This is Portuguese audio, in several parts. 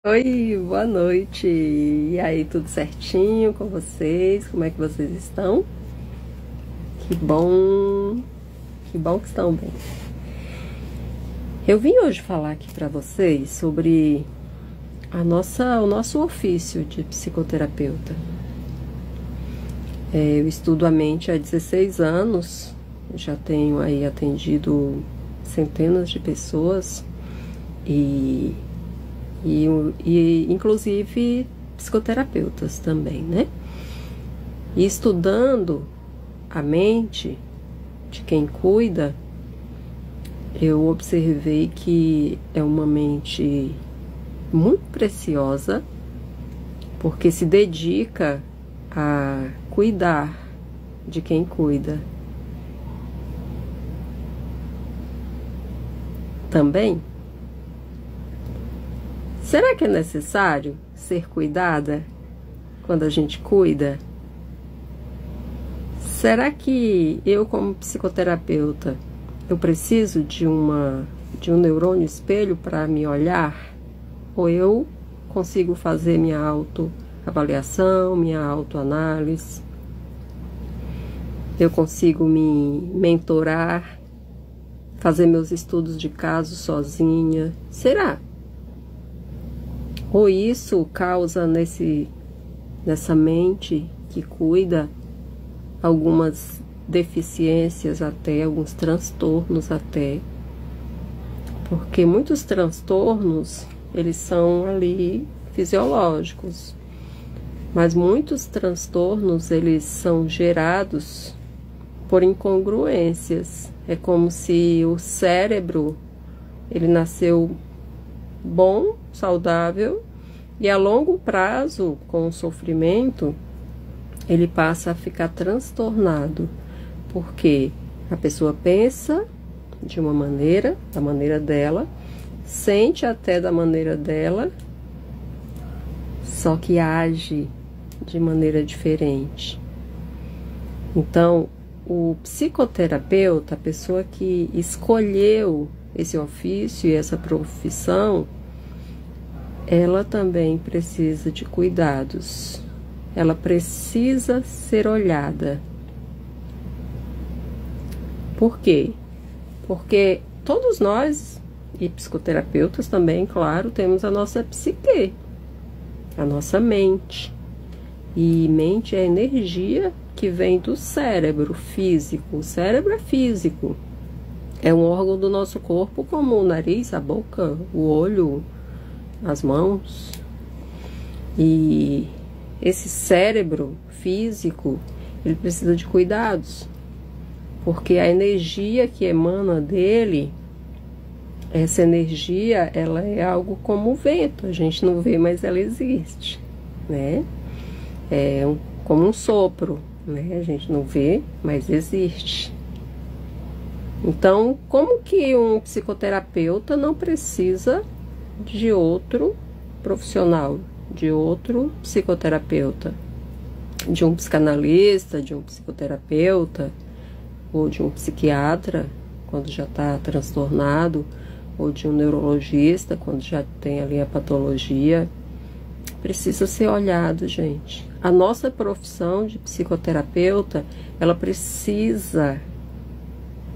Oi, boa noite. E aí, tudo certinho com vocês? Como é que vocês estão? Que bom, que bom que estão bem. Eu vim hoje falar aqui para vocês sobre o nosso ofício de psicoterapeuta. Eu estudo a mente há 16 anos, já tenho aí atendido centenas de pessoas e inclusive psicoterapeutas também, né? E estudando a mente de quem cuida, eu observei que é uma mente muito preciosa, porque se dedica a cuidar de quem cuida. Também, será que é necessário ser cuidada quando a gente cuida? Será que eu, como psicoterapeuta, eu preciso de um neurônio espelho para me olhar? Ou eu consigo fazer minha autoavaliação, minha autoanálise? Eu consigo me mentorar, fazer meus estudos de caso sozinha? Será? Ou isso causa nessa mente que cuida algumas deficiências até, alguns transtornos até. Porque muitos transtornos, eles são ali fisiológicos. Mas muitos transtornos, eles são gerados por incongruências. É como se o cérebro, ele nasceu bom, saudável, e a longo prazo, com o sofrimento, ele passa a ficar transtornado, porque a pessoa pensa de uma maneira, da maneira dela, sente até da maneira dela, só que age de maneira diferente. Então, o psicoterapeuta, a pessoa que escolheu esse ofício e essa profissão, ela também precisa de cuidados. Ela precisa ser olhada. Por quê? Porque todos nós, e psicoterapeutas também, claro, temos a nossa psique, a nossa mente. E mente é energia que vem do cérebro físico. O cérebro é físico. É um órgão do nosso corpo, como o nariz, a boca, o olho, as mãos. E esse cérebro físico, ele precisa de cuidados, porque a energia que emana dele, essa energia, ela é algo como o vento. A gente não vê, mas ela existe, né? Como um sopro, né? A gente não vê, mas existe. Então, como que um psicoterapeuta não precisa de outro profissional, de outro psicoterapeuta, de um psicanalista, de um psicoterapeuta, ou de um psiquiatra, quando já está transtornado, ou de um neurologista, quando já tem ali a patologia? Precisa ser olhado, gente. A nossa profissão de psicoterapeuta,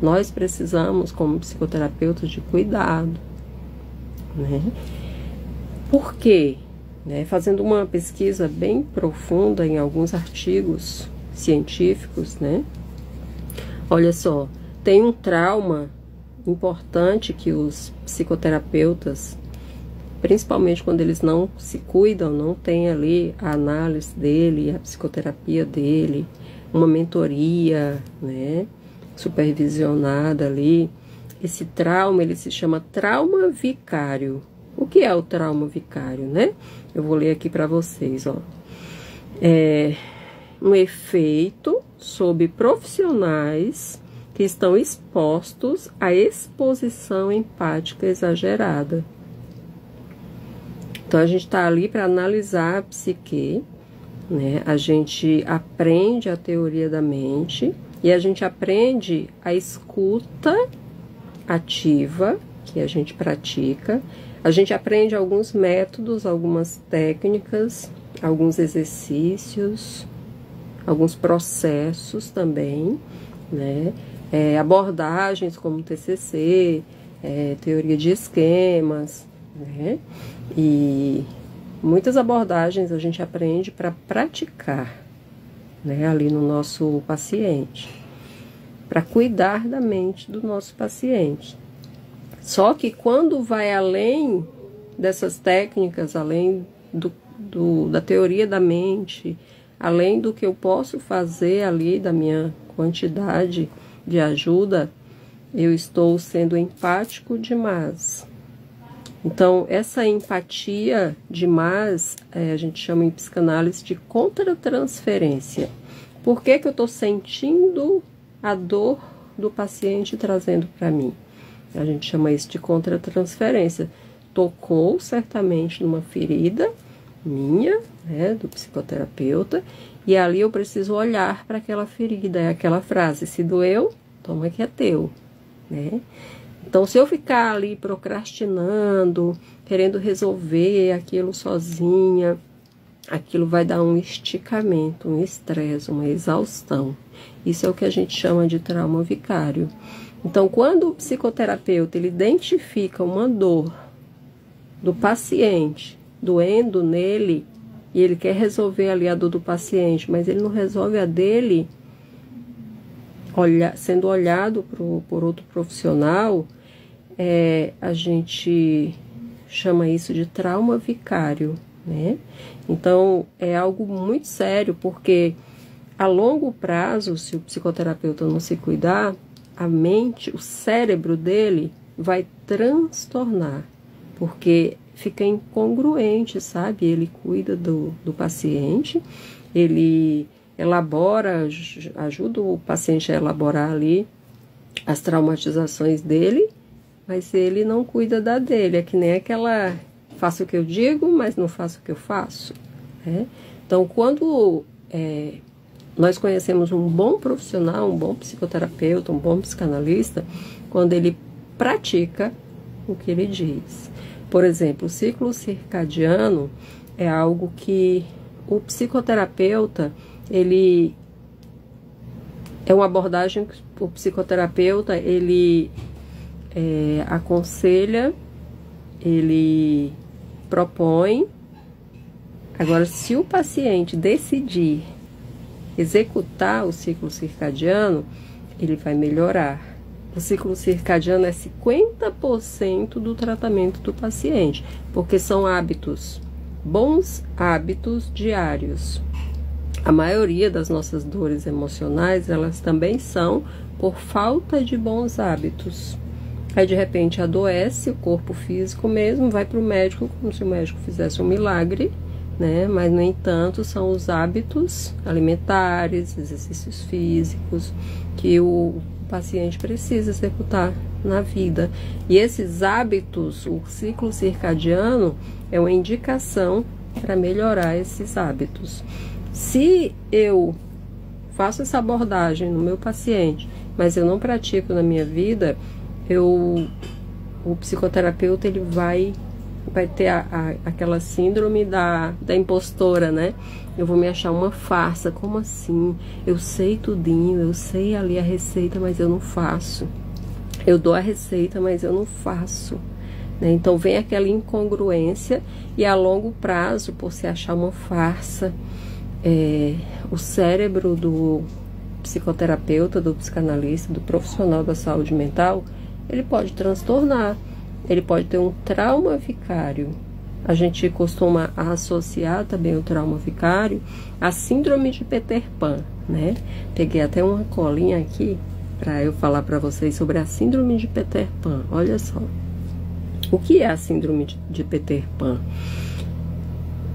nós precisamos, como psicoterapeutas, de cuidado, né? Por quê? Fazendo uma pesquisa bem profunda em alguns artigos científicos, né? Olha só, tem um trauma importante que os psicoterapeutas, principalmente quando eles não se cuidam, não tem ali a análise dele, a psicoterapia dele, uma mentoria, né, supervisionada ali. Esse trauma, ele se chama trauma vicário. O que é o trauma vicário, né? Eu vou ler aqui para vocês, ó. É um efeito sobre profissionais que estão expostos à exposição empática exagerada. Então, a gente está ali para analisar a psique, né? A gente aprende a teoria da mente e a gente aprende a escuta ativa, que a gente pratica, A gente aprende alguns métodos, algumas técnicas, alguns exercícios, alguns processos também, né? Abordagens como TCC, teoria de esquemas, né? E muitas abordagens a gente aprende para praticar, né? Ali no nosso paciente, para cuidar da mente do nosso paciente. Só que quando vai além dessas técnicas, além da teoria da mente, além do que eu posso fazer ali, da minha quantidade de ajuda, eu estou sendo empático demais. Então, essa empatia demais, a gente chama em psicanálise de contratransferência. Por que que eu estou sentindo a dor do paciente trazendo para mim? A gente chama isso de contratransferência. Tocou certamente numa ferida minha, né, do psicoterapeuta, e ali eu preciso olhar para aquela ferida, é aquela frase: se doeu, toma que é teu, né? Então, se eu ficar ali procrastinando, querendo resolver aquilo sozinha, aquilo vai dar um esticamento, um estresse, uma exaustão. Isso é o que a gente chama de trauma vicário. Então, quando o psicoterapeuta ele identifica uma dor do paciente, doendo nele, e ele quer resolver ali a dor do paciente, mas ele não resolve a dele, sendo olhado por outro profissional, a gente chama isso de trauma vicário, né? Então, é algo muito sério, porque a longo prazo, se o psicoterapeuta não se cuidar, a mente, o cérebro dele vai transtornar, porque fica incongruente, sabe? Ele cuida do paciente, ele elabora, ajuda o paciente a elaborar ali as traumatizações dele, mas ele não cuida da dele. É que nem aquela, faço o que eu digo, mas não faço o que eu faço, né? Então, quando nós conhecemos um bom profissional, um bom psicoterapeuta, um bom psicanalista, quando ele pratica o que ele diz. Por exemplo, o ciclo circadiano é algo que o psicoterapeuta, ele é uma abordagem que o psicoterapeuta, ele aconselha, ele propõe. Agora, se o paciente decidir executar o ciclo circadiano, ele vai melhorar. O ciclo circadiano é 50% do tratamento do paciente, porque são hábitos, bons hábitos diários. A maioria das nossas dores emocionais, elas também são por falta de bons hábitos. Aí, de repente, adoece o corpo físico mesmo, vai para o médico como se o médico fizesse um milagre, né? Mas, no entanto, são os hábitos alimentares, exercícios físicos, que o paciente precisa executar na vida. E esses hábitos, o ciclo circadiano, é uma indicação para melhorar esses hábitos. Se eu faço essa abordagem no meu paciente, mas eu não pratico na minha vida, o psicoterapeuta ele vai ter aquela síndrome da impostora, né? Eu vou me achar uma farsa. Como assim? Eu sei tudinho, eu sei ali a receita, mas eu não faço. Eu dou a receita, mas eu não faço, né? Então vem aquela incongruência, e a longo prazo, por se achar uma farsa, o cérebro do psicoterapeuta, do psicanalista, do profissional da saúde mental, ele pode transtornar. Ele pode ter um trauma vicário. A gente costuma associar também o trauma vicário à síndrome de Peter Pan, né? Peguei até uma colinha aqui para eu falar para vocês sobre a síndrome de Peter Pan. Olha só. O que é a síndrome de Peter Pan?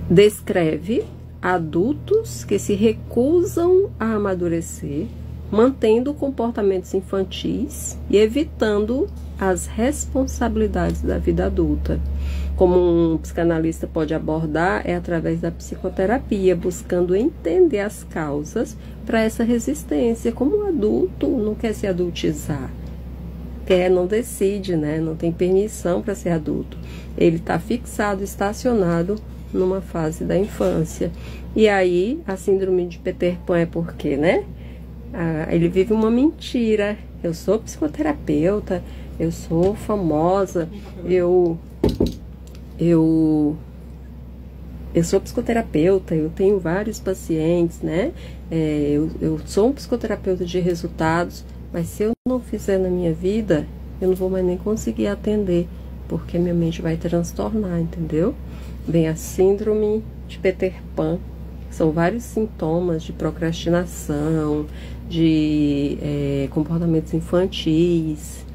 Descreve adultos que se recusam a amadurecer, mantendo comportamentos infantis e evitando as responsabilidades da vida adulta. Como um psicanalista pode abordar é através da psicoterapia, buscando entender as causas para essa resistência. Como o adulto não quer se adultizar, quer, não decide, né? Não tem permissão para ser adulto. Ele está fixado, estacionado numa fase da infância. E aí, a síndrome de Peter Pan é porque, né? Ele vive uma mentira. Eu sou psicoterapeuta, eu sou famosa, eu sou psicoterapeuta, eu tenho vários pacientes, né? Eu sou um psicoterapeuta de resultados, mas se eu não fizer na minha vida, eu não vou mais nem conseguir atender, porque minha mente vai transtornar, entendeu? Vem a síndrome de Peter Pan, são vários sintomas de procrastinação, de comportamentos infantis.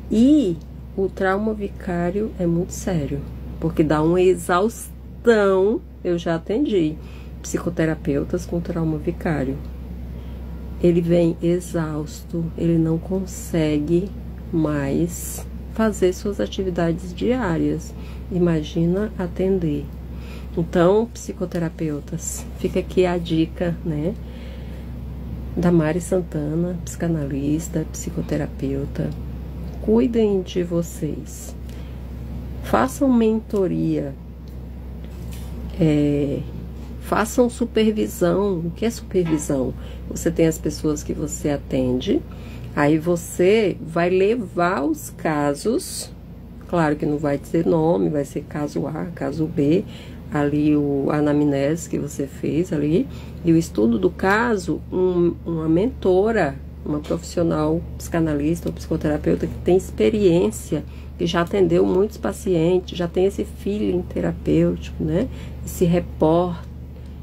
E o trauma vicário é muito sério, porque dá uma exaustão. Eu já atendi psicoterapeutas com trauma vicário. Ele vem exausto, ele não consegue mais fazer suas atividades diárias. Imagina atender. Então, psicoterapeutas, fica aqui a dica, né, da Mari Santana, psicanalista, psicoterapeuta. Cuidem de vocês. Façam mentoria. Façam supervisão. O que é supervisão? Você tem as pessoas que você atende, aí você vai levar os casos, claro que não vai ser nome, vai ser caso A, caso B, ali a anamnese que você fez ali, e o estudo do caso, uma mentora, uma profissional psicanalista ou psicoterapeuta que tem experiência, que já atendeu muitos pacientes, já tem esse feeling terapêutico, né? Esse repórter,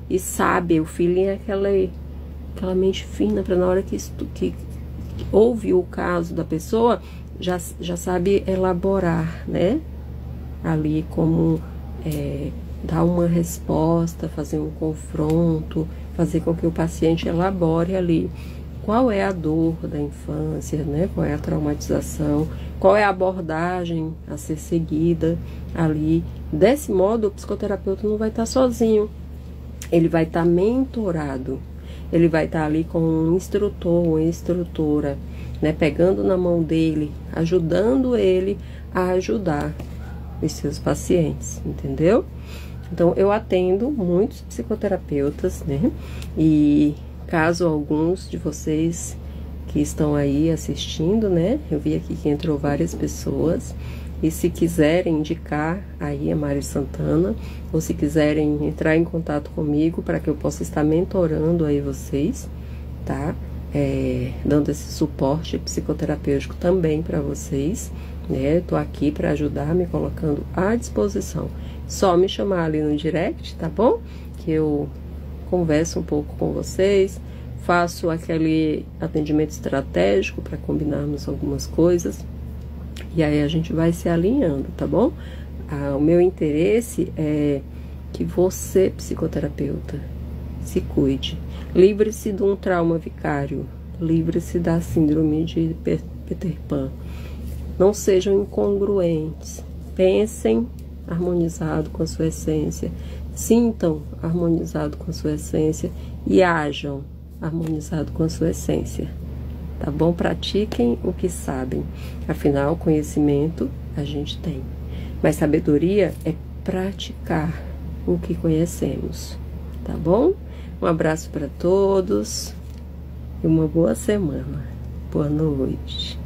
e sabe, o feeling é aquela mente fina para na hora que ouve o caso da pessoa, já sabe elaborar, né? Ali como dar uma resposta, fazer um confronto, fazer com que o paciente elabore ali qual é a dor da infância, né? Qual é a traumatização, qual é a abordagem a ser seguida ali. Desse modo, o psicoterapeuta não vai estar sozinho, ele vai estar mentorado, ele vai estar ali com um instrutor, uma instrutora, né? Pegando na mão dele, ajudando ele a ajudar os seus pacientes, entendeu? Então, eu atendo muitos psicoterapeutas, né? E caso alguns de vocês que estão aí assistindo, né? Eu vi aqui que entrou várias pessoas. E se quiserem indicar aí a Mari Santana, ou se quiserem entrar em contato comigo para que eu possa estar mentorando aí vocês, tá? Dando esse suporte psicoterapêutico também para vocês, né? Tô aqui para ajudar, me colocando à disposição. Só me chamar ali no direct, tá bom? Que eu converso um pouco com vocês, faço aquele atendimento estratégico para combinarmos algumas coisas, e aí a gente vai se alinhando, tá bom? O meu interesse é que você, psicoterapeuta, se cuide. Livre-se de um trauma vicário, livre-se da síndrome de Peter Pan. Não sejam incongruentes, pensem harmonizado com a sua essência, sintam harmonizado com a sua essência e ajam harmonizado com a sua essência, tá bom? Pratiquem o que sabem, afinal, conhecimento a gente tem, mas sabedoria é praticar o que conhecemos, tá bom? Um abraço para todos e uma boa semana. Boa noite.